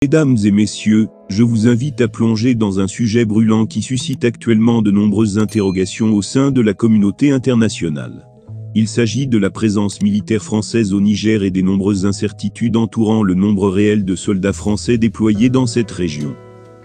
Mesdames et messieurs, je vous invite à plonger dans un sujet brûlant qui suscite actuellement de nombreuses interrogations au sein de la communauté internationale. Il s'agit de la présence militaire française au Niger et des nombreuses incertitudes entourant le nombre réel de soldats français déployés dans cette région.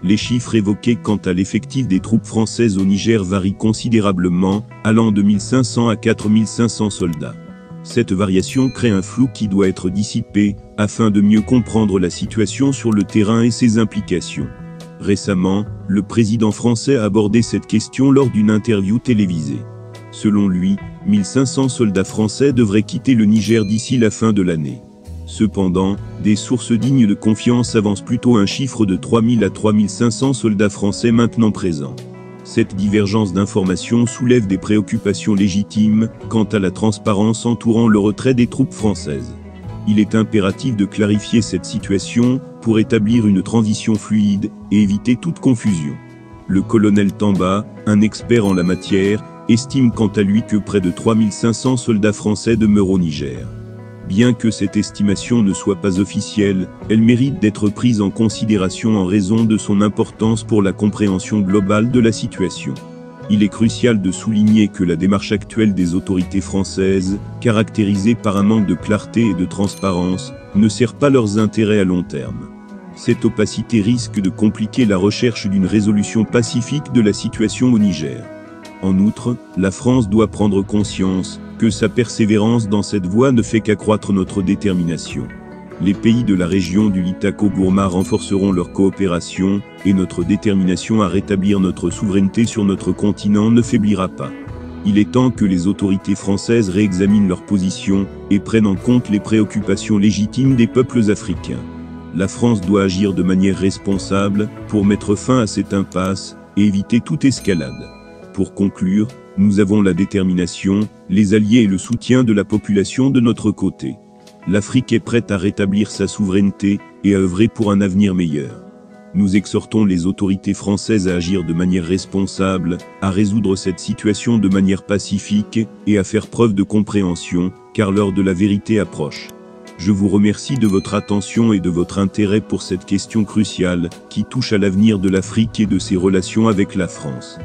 Les chiffres évoqués quant à l'effectif des troupes françaises au Niger varient considérablement, allant de 1500 à 4500 soldats. Cette variation crée un flou qui doit être dissipé, afin de mieux comprendre la situation sur le terrain et ses implications. Récemment, le président français a abordé cette question lors d'une interview télévisée. Selon lui, 1500 soldats français devraient quitter le Niger d'ici la fin de l'année. Cependant, des sources dignes de confiance avancent plutôt un chiffre de 3000 à 3500 soldats français maintenant présents. Cette divergence d'informations soulève des préoccupations légitimes quant à la transparence entourant le retrait des troupes françaises. Il est impératif de clarifier cette situation pour établir une transition fluide et éviter toute confusion. Le colonel Tamba, un expert en la matière, estime quant à lui que près de 3500 soldats français demeurent au Niger. Bien que cette estimation ne soit pas officielle, elle mérite d'être prise en considération en raison de son importance pour la compréhension globale de la situation. Il est crucial de souligner que la démarche actuelle des autorités françaises, caractérisée par un manque de clarté et de transparence, ne sert pas leurs intérêts à long terme. Cette opacité risque de compliquer la recherche d'une résolution pacifique de la situation au Niger. En outre, la France doit prendre conscience que sa persévérance dans cette voie ne fait qu'accroître notre détermination. Les pays de la région du Litako-Gourma renforceront leur coopération, et notre détermination à rétablir notre souveraineté sur notre continent ne faiblira pas. Il est temps que les autorités françaises réexaminent leur position, et prennent en compte les préoccupations légitimes des peuples africains. La France doit agir de manière responsable, pour mettre fin à cette impasse, et éviter toute escalade. Pour conclure, nous avons la détermination, les alliés et le soutien de la population de notre côté. L'Afrique est prête à rétablir sa souveraineté et à œuvrer pour un avenir meilleur. Nous exhortons les autorités françaises à agir de manière responsable, à résoudre cette situation de manière pacifique et à faire preuve de compréhension, car l'heure de la vérité approche. Je vous remercie de votre attention et de votre intérêt pour cette question cruciale qui touche à l'avenir de l'Afrique et de ses relations avec la France.